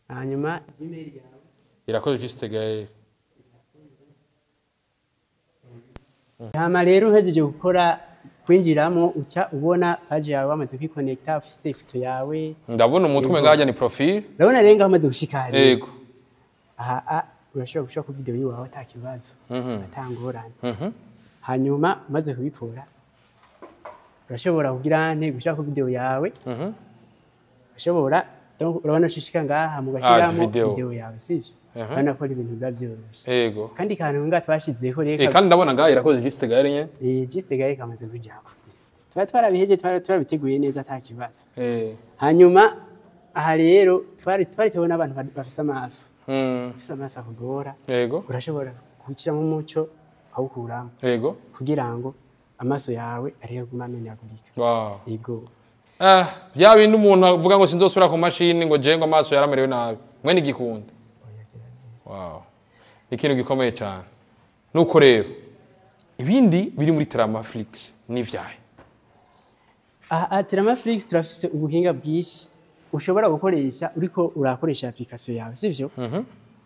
Speaker 2: hanyuma email yawe
Speaker 1: irakoze juste Gaël
Speaker 2: hama rero uhejeje gukora kwinjiramo uca ubona page yawe wamaze kwiconnecta ufise ifoto yawe
Speaker 1: ndabona umutwe ngaje ni profile
Speaker 2: urabona renga hamaze gushika
Speaker 1: yego
Speaker 2: urashobora gushaka ku video yiwawe atakibazo atangorane hanyuma umaze kubikora urashobora kugira nte gushaka ku video yawe urashobora urabona ushishika ngaha mugashiramo video yawe sivyo bana ko ibintu byavyoroshe
Speaker 1: yego
Speaker 2: kandi kantu nga twashizeho reka
Speaker 1: kandi ndabona ngaha irakoze juste Gaël nye
Speaker 2: juste Gaël kamaze kujyako twarabiheje twabiteguye neza atakibazo hanyuma aha rero twari tubona abantu bafise amaso bafise amaso akugora
Speaker 1: yego
Speaker 2: urashobora gukira mu muco ukawukuramo
Speaker 1: yego
Speaker 2: kugira ngo amaso yawe ariyo guma amenyagurika yego
Speaker 1: bya bintu umuntu avuga ngo sinzosubira ku mashini ngo je ngo amaso yaramerewe nabi mwe nigikunda wow ikintu gikomeye cyane nuko rero ibindi biri muri Teramaflix ni vyaye
Speaker 2: Teramaflix turafise ubuhinga bwishi ushobora gukoresha uriko urakoresha application yawe sivyo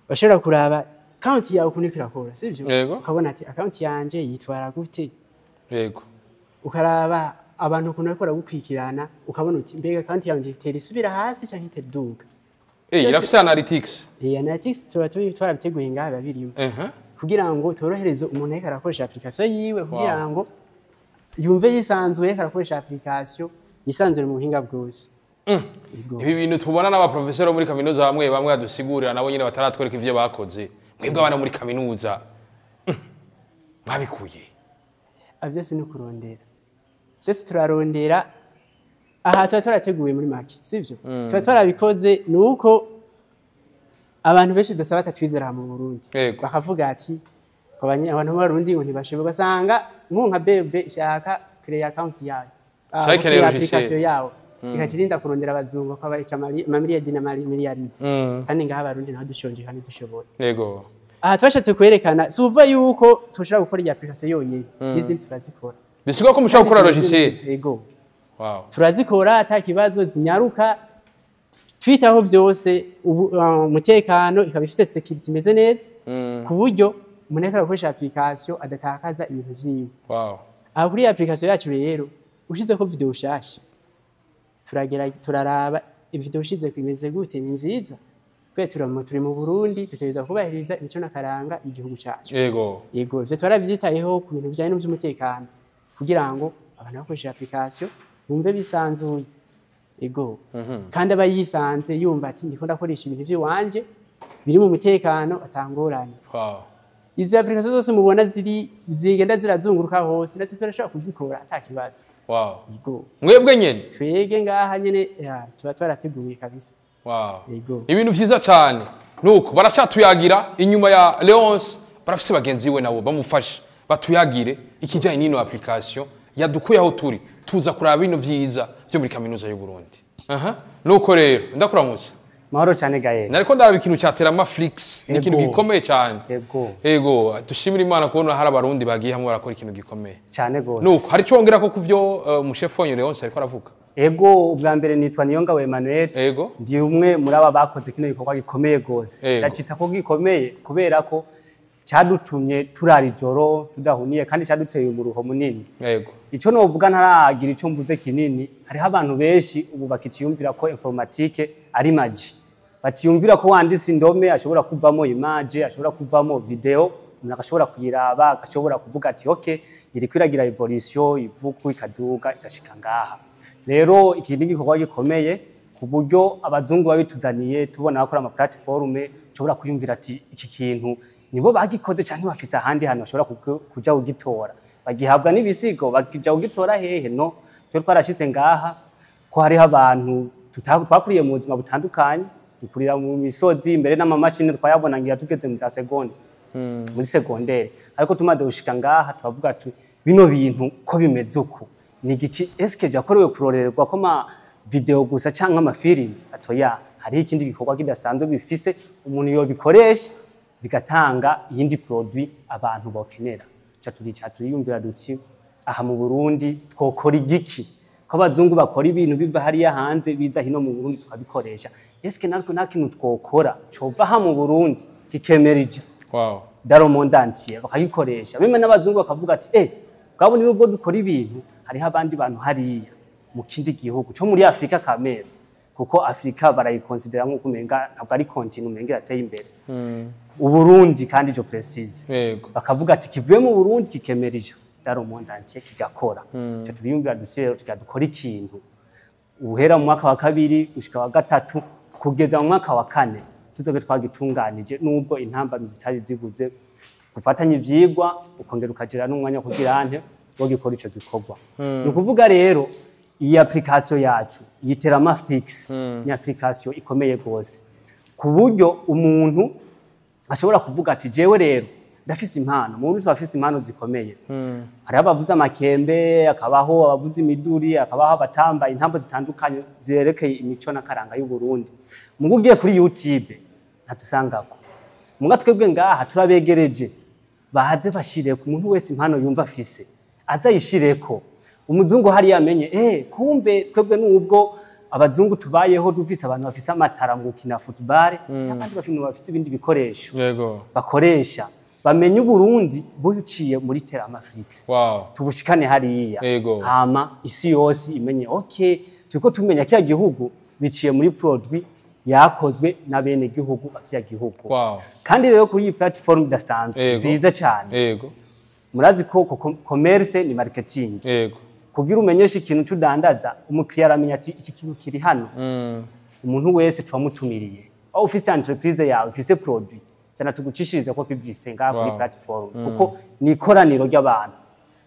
Speaker 2: bashobora kuraba account yawe ukuntu irakora sivyo ukabona ati account yanje yitwara gute
Speaker 1: yego
Speaker 2: ukaraba abantu ukuntu ariko aragukwikirana ukabona uti mbega account yanje itera isubira hasi cyangwa itera duga
Speaker 1: irafise analytics
Speaker 2: analytics turabiteguye ngaha babiriyo kugira ngo torohereze umuntu ariko arakoresha application yiwe kugira ngo yumve yisanzuye arakoresha application yisanzure mu buhinga bwose
Speaker 1: ibi bintu tubona n'aba professeur muri kaminuza bamwe badusigurira nabo nyine bataratwereka ivyo bakoze mwebwe abana muri kaminuza babikuye
Speaker 2: avyose no kurondera byose turarondera aha twarateguye muri make sivyo twarabikoze nuko abantu benshi dusaba tatwizera mu Burundi bakavuga ati abantu b'abarundi ngo ntibashobora gasanga nkunka bebe ishaka create account yayo application yawe ikakirinda kurondera abazungu ko abayica amamiliyadi n'amamiliyaridi kandi ngaha abarundi naho dushonje kandi dushoboye
Speaker 1: yego
Speaker 2: aha twashatse kwerekana suva yuko tushobora gukora iyi application yonyine n'izindi turazikora
Speaker 1: bisiga ko mushobora gukora logiciel
Speaker 2: yego turazikora atakibazo zinyaruka twitaho byose umutekano ikaba ifite security imeze neza ku buryo umuntu akoresha application adatakaza ibintu vyiwe aha kuri application yacu rero ushize ko video ushasha turaraba video ushize kwimeze gute ni nziza kwe turi mu Burundi dutegereza kubahiriza imico n'akaranga igihugu cyacu
Speaker 1: yego
Speaker 2: ivyo twarabyitayeho ku bintu bijyanye n'umutekano kugira ngo abantu bakoresha application bumve bisanzuye yego kandi abayisanze yumva ati ndiko ndakoresha ibintu by'iwanje biri mu mutekano atangoranye izi application zose mubona zigenda zirazunguruka hose natwe turashobora kuzikora ata kibazo.
Speaker 1: Wow. Mwebwe nyene
Speaker 2: twege ngaha nyene tuba twarateguye kabisa.
Speaker 1: Wow. Ibintu vyiza cyane nuko baracatuyagira inyuma ya Leonce barafise bagenzi we nabo bamufasha batuyagire ikijanye n'ino application yadukuye aho turi tuza kuraba bino vyiza byo muri kaminuza y'u Burundi. Nuko rero ndakuramutse.
Speaker 4: Mahoro cyane Gael.
Speaker 1: Nariko ndaraba ikintu cyaterama Flix ni ikintu gikomeye cyane. Yego dushimira Imana kubona hari abarundi bagiye hamwe barakora ikintu gikomeye
Speaker 4: cyane gose.
Speaker 1: Nuko hari cyongera ko kuvyo umushefonyo Leonce ariko aravuga.
Speaker 4: Ego ubwa mbere nitwa Niyonga Emmanuel.
Speaker 1: Ego.
Speaker 4: Ndi umwe muri aba bakoze kino gikorwa gikomeye gose. Ndacita ko gikomeye kubera ko cyadutumye turara ijoro tudahuniye kandi cyaduteye umuruho munini.
Speaker 1: Yego.
Speaker 4: Ico no vuga ntaragira ico mvuze kinini, hari abantu benshi ubu bakiciyumvira ko informatique ari maji. Batiyumvira ko wanditse indome ashobora kuvamo image, ashobora kuvamo video, umuntu akashobora kuyiraba, akashobora kuvuga ati okay, iri kwiragira evolution ivuku ikaduga igashika ngaha. Rero iki ni gikorwa gikomeye ku buryo abazungu babituzaniye tubona bakora ama platform ashobora kuyumvira ati iki kintu nibo bagikoze canke bafise ahandi hano ashobora kuja ugitora. Bagihabwa n'ibisigo bakija ugitora hehe no cyo twarashitse ngaha ko hari abantu twakuriye mu buzima butandukanye dukurira mu misozi imbere n'amamashini twayabona ngira tugeze mu za seconde muri secondaire ariko tumaze gushika ngaha twavuga ati bino bintu ko bimeze uko ni giki eske byakorewe kurorerwa ko ma video gusa canke ama film atoya hari ikindi gikorwa kidasanzwe bifise umuntu yo bikoresha bigatanga yindi produit abantu bokenera catuyumvira dutsi aha mu Burundi twokora igiki ko abazungu bakora ibintu biva hariya hanze biza hino mu Burundi tukabikoresha eske natwe nakintu twokora cova ha mu Burundi kikemerija daro monde entier bakagikoresha bimwe n'abazungu bakavuga ati bwabo ni ubwo dukora ibintu hari abandi bantu hariya mu kindi gihugu cyo muri Afrika kamere kuko Afrika barayikonsidera nko kumenga ntabwo ari continent umenga ateye imbere Uburundi kandi jo precise bakavuga ati kivuye mu Burundi kikemerija daro monde entier kigakora cyo turiyumvira dusero tukadukora ikintu uhera mu mwaka wa kabiri gushika wa gatatu kugeza mu mwaka wa kane tuzobe twagitunganije nubwo intambamyi zitari ziguze gufatanya ivyigwa ukongera ukagera n'umwanya kugira ante wo gikora ico gikorwa ni kuvuga rero iyi application yacu yiterama Flix ni application ikomeye gose ku buryo umuntu ashobora kuvuga ati jewe rero ndafise impano mu buryo afise impano zikomeye hari abavuza amakembe akabaho abavuza imiduri akabaho abatamba intambo zitandukanye zerekeye imico n'akaranga y'u Burundi mugugiye kuri YouTube ntatusangako muga twebwe ngaha turabegereje bahaze bashire ku muntu wese impano yumva afise azayishireko umuzungu hari yamenye kumbe twebwe nubwo abazungu tubayeho dufise abantu bafise amatara mu gukina football n'abandi bafise ibindi bikoresho bakoresha bamenye Burundi buciye muri terama Flix tubushikane hariya hama isi yose imenye okay tuko tumenya cya gihugu biciye muri produit yakozwe na bene gihugu bafya gihugu kandi rero kuri iyi platform dasanzwe nziza cyane murazi ko commerce ni marketing kugira umenyesha ikintu cyudandaza umukiriya aramenya ati iki kintu kiri hano umuntu wese twamutumiriye aho ufise entreprise yawe ufise produit cyane tugucishiriza ko publicité ngaha kuri platform kuko ni ikoraniro ry'abantu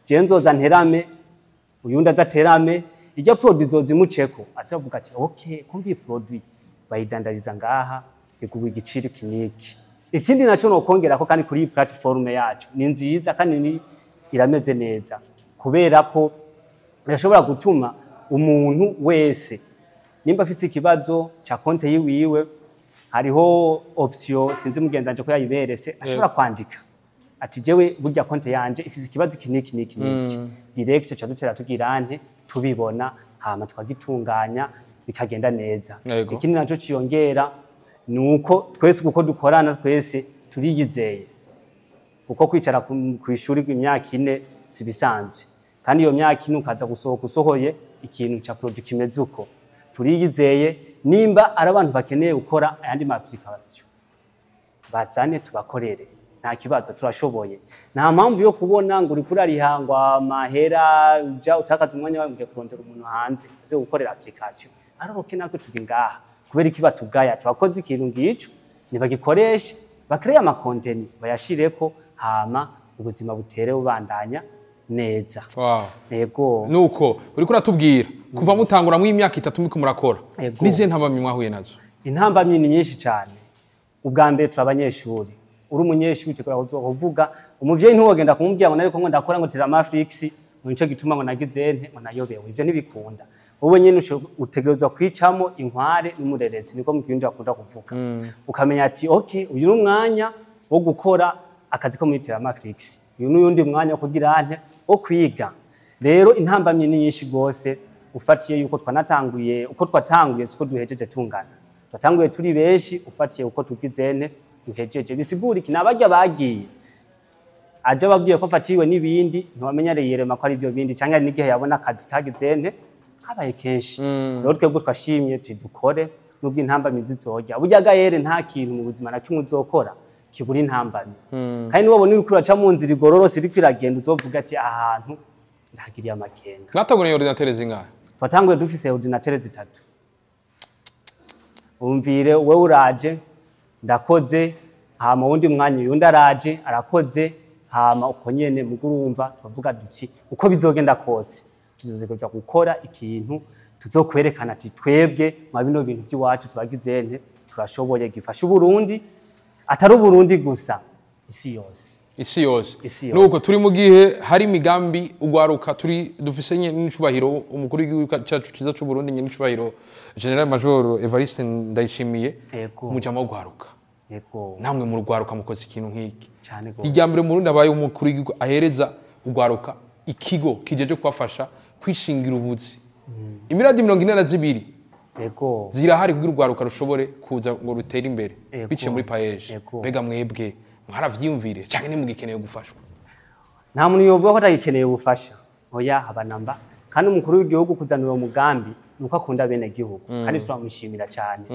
Speaker 4: je nzoza nterame uyunda azaterame ijya produit zozimuceko asavuga ati okay kumbi produit bayidandariza ngaha igubu igiciro kiniki ikindi naco no kongera ko kandi kuri platform yacu ni nziza kandi ni irameze neza kubera ko yashobora gutuma umuntu wese nimba afise ikibazo cha konte yiwiwe hariho option sinzi mugenzanje ko yayiberese ashobora kwandika ati jewe burya konte yanje ifise ikibazo kiniki direct cha dutera tugirante tubibona hama twagitunganya bikagenda neza ikindi naco ciyongera nuko twese uko dukorana twese turigizeye uko kwicara ku ishuri rw'imyaka 4 sibisanzwe kandi iyo myaka 4 ukaza gusohoka usohoye ikintu cha product kimeze uko turigizeye nimba ari abantu bakeneye gukora ayandi ma application bazane tubakorere nta kibazo turashoboye nta mpamvu yo kubona ngo uri kurarihangwa amahera uja utakaza umwanya wawe kurondera umuntu hanze zo gukorera application araroke natwe turi ngaha kubera iki batugaya twakoze ikintu ngico nibagikoresha bakreye ama content bayashireko hama ubuzima butere bubandanya neza.
Speaker 1: Yego. Nuko uriko uratubwira kuva mutangura mu imyaka 3 miko murakora. Nize ntambamye mwahuye nazo.
Speaker 4: Intambamye ni myinshi cyane. Ubwa mbere turabanyeshuri. Uri umunyeshuri tekora kuvuga umuvyeyi ntuwogenda kumubwira ngo nariko ngo ndakora ngo teramafix ngo nico gituma ngo nagize nte ngo nayobewe. Ivyo ntibikunda. Wowe nyene utegerezwa kwicamo inkware n'umurerezi niko mu kindi bakunda kuvuga. Ukamenya ati okay uyu n'umwanya wo gukora akazi ko muri teramafix. Uyu n'uyundi mwanya wo kugira ante wo kwiga. Rero intambamye ni nyinshi gose ufatiye yuko twatanguye siko duhejeje tungana. Twatanguye turi benshi ufatiye uko tugizene duhejeje. Bisigura iki nabajya bagiye aje babwiye ko fatiwe nibindi ntiwamenya reyerema ko ari byo bindi cyangwa n'igihe yabona akazi kagizene kabaye kenshi. Rero twebwe twashimye tudukore nubwo intambamye zizojya. Burya gayere nta kintu mu buzima na kimwe uzokora kibura intambamye. Kandi niwabona uri kuraca mu nzira igororose iri kwiragenda uzovuga ati ahantu ndagiriye amakenga.
Speaker 1: Mwatanguriye ordinateur zingahe?
Speaker 4: Twatanguye dufise ordinateur 3. Umvire wewe uraje ndakoze hama wundi mwanya yundi araje arakoze hama uko nyene mugurumva bavuga duti uko bizogenda kose tuzoza gukora ikintu tuzokwerekana ati twebwe mwa bino bintu by'iwacu tubagizente turashoboye gifasha Burundi atari Burundi gusa isi yose. Nuko turi mu gihe hari imigambi ugwaruka turi dufise n'icubahiro umukuru w'igihugu cyacu ciza cy'u Burundi n'icubahiro General Major Evariste Ndayishimiye mujama ugwaruka. Namwe mu rugwaruka mukoze ikintu nk'iki. Igambire mu Burundi abaye umukuru w'igihugu ahereza ugwaruka ikigo kijeje kubafasha kwishingira ubuzi. Imiradi 42 zirahari kugira ugwaruka rushobore kuza ngo rutere imbere biciye muri paeje. Bega mwebwe mwaravyiyumvire cyane nimugikeneye gufashwa. Nta muntu yovuga ko atagikeneye ubufasha. Oya habanamba kandi umukuru w'igihugu kuzanira umugambi nuko akunda bene gihugu kandi turamushimira cyane.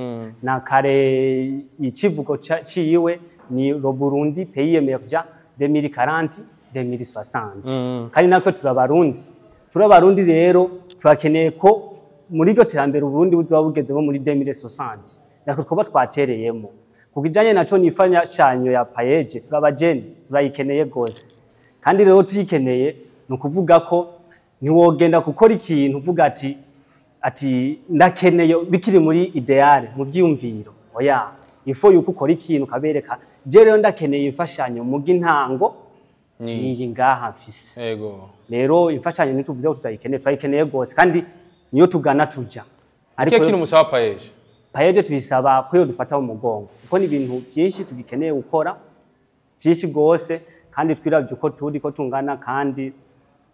Speaker 4: Na kare ikivugo ciwe ni le Burundi pays émergent 2040 2060. Kandi natwe turabarundi rero turakeneye ko muri iryo terambere Burundi buzoba bugezemo muri 2060. Natwe twoba twatereyemo. Kugijanye naco nifashanyo ya paeje turabajene turayikeneye gose. Kandi rero tuyikeneye nukuvuga ko niwogenda gukora ikintu uvuga ati ndakeneye bikiri muri ideale mu byumviro. Oya ifo yuko ukora ikintu kabereka je rero ndakeneye imfashanyo mu gintango ni ngaha mfise. Rero imfashanyo nituvuze ko turayikeneye gose kandi niyo tugana tuja.
Speaker 1: Ariko kintu musaba
Speaker 4: paeje tuyisaba ko yo dufata mu mugongo kuko ni ibintu byinshi tugikeneye gukora byinshi gose kandi twiravye uko turi ko tungana kandi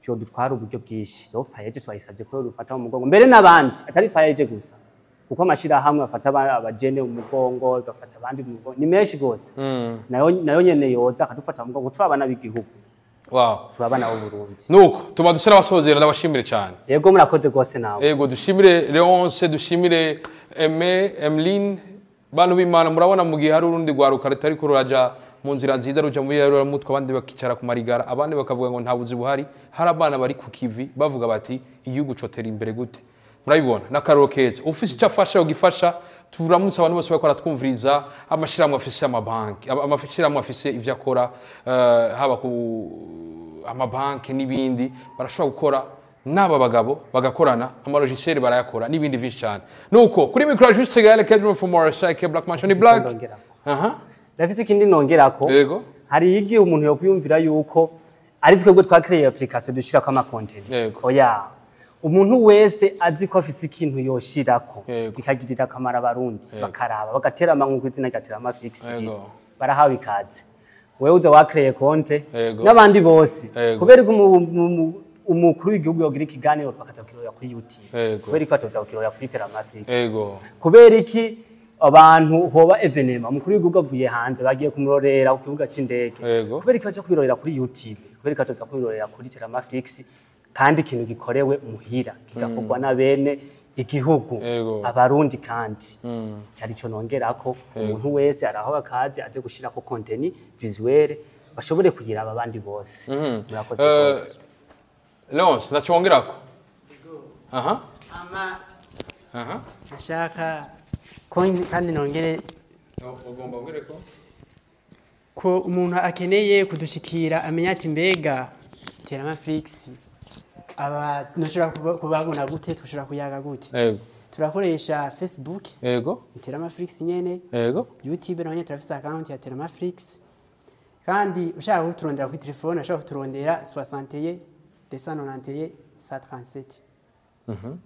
Speaker 4: cyo dutwara uburyo bwinshi. Rero paeje twayisabye ko yo dufata mu mugongo mbere n'abandi atari paeje gusa kuko amashira hamwe afata abajene mu mugongo gafata abandi mu mugongo ni menshi gose. Nayo nyene yoza akadufata mu mugongo turabana b'igihugu. Turabana bo Burundi.
Speaker 1: Nuko tuba dusera basozera ndabashimire cyane.
Speaker 4: Yego murakoze gose nawe.
Speaker 1: Yego dushimire Leonce dushimire Emeline bantu b'Imana murabona mu gihe hari urundi gwaruka ritari ko ruraja mu nzira nziza ruja muri yarura mutwe abandi bakicara ku marigara abandi bakavuga ngo nta buzi buhari. Hari abana bari ku kivi bavuga bati igihugu cotera imbere gute. Murabibona nakaroro keza ufise icyo afasha ugifasha turamutse abantu bose bakora twumviriza amashiramwe afise amabanki amashiramwe afise ivyo akora haba ku amabanki n'ibindi barashobora gukora n'aba bagabo bagakorana amalogiciel barayakora n'ibindi vyinshi cyane. Nuko kuri micro juste gale kedro for more shake black machine black.
Speaker 4: Ndafise ikindi nongerako. Hari igihe umuntu yo kuyumvira yuko ari twebwe twakreye application dushira kwa content. Oya umuntu wese azi ko afise ikintu yoshirako bikagirira akamaro abarundi bakaraba bagatera amangu kwizina gatera amafix barahawe ikaze. Wewe uza wakreye konte n'abandi bose kubera ko umukuru w'igihugu yogira ikiganiro bakaza kirora kuri YouTube kubera ko atoza kirora kuri teramafix kubera iki abantu hoba evenema umukuru w'igihugu avuye hanze bagiye kumurorera ku kibuga c'indege kubera ko aje kwirorera kuri YouTube kubera ko atoza kwirorera kuri teramafix kandi ikintu gikorewe muhira kigakorwa na bene igihugu abarundi kandi cyari cyo nongerako umuntu wese araho bakazi aze gushira ko contenu visuel bashobore kugira abandi bose. Murakoze bose.
Speaker 1: Leonce ndachongerako.
Speaker 2: Ashaka kandi nongere
Speaker 1: ugomba ngireko
Speaker 2: ko umuntu akeneye kudushikira amenya ati mbega Teramaflix aba nashobora kubabona gute tushobora kuyaga gute
Speaker 1: yego
Speaker 2: turakoresha Facebook
Speaker 1: yego
Speaker 2: Teramaflix nyene
Speaker 1: yego
Speaker 2: YouTube naho nyene turafise account ya Teramaflix kandi ushaka kuturondera kuri telefone ushaka kuturondera 61 291 137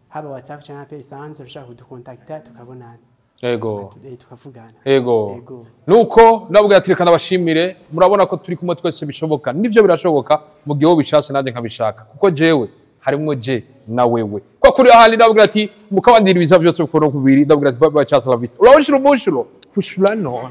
Speaker 2: haba WhatsApp cyangwa pe isanzwe ushaka kudukontakta tukabonana
Speaker 1: yego
Speaker 2: tukavugana
Speaker 1: yego nuko nabwo yatirikana bashimire murabona ko turi kumwe twese bishoboka nivyo birashoboka mu gihe ubishase nanje nkabishaka kuko jewe harimwo je na wewe kwa kuri ahali nabwo ati mukabandira ibiza byose bikora kubiri nabwo ati baba cyasa la vista urabashira umushuro kushulano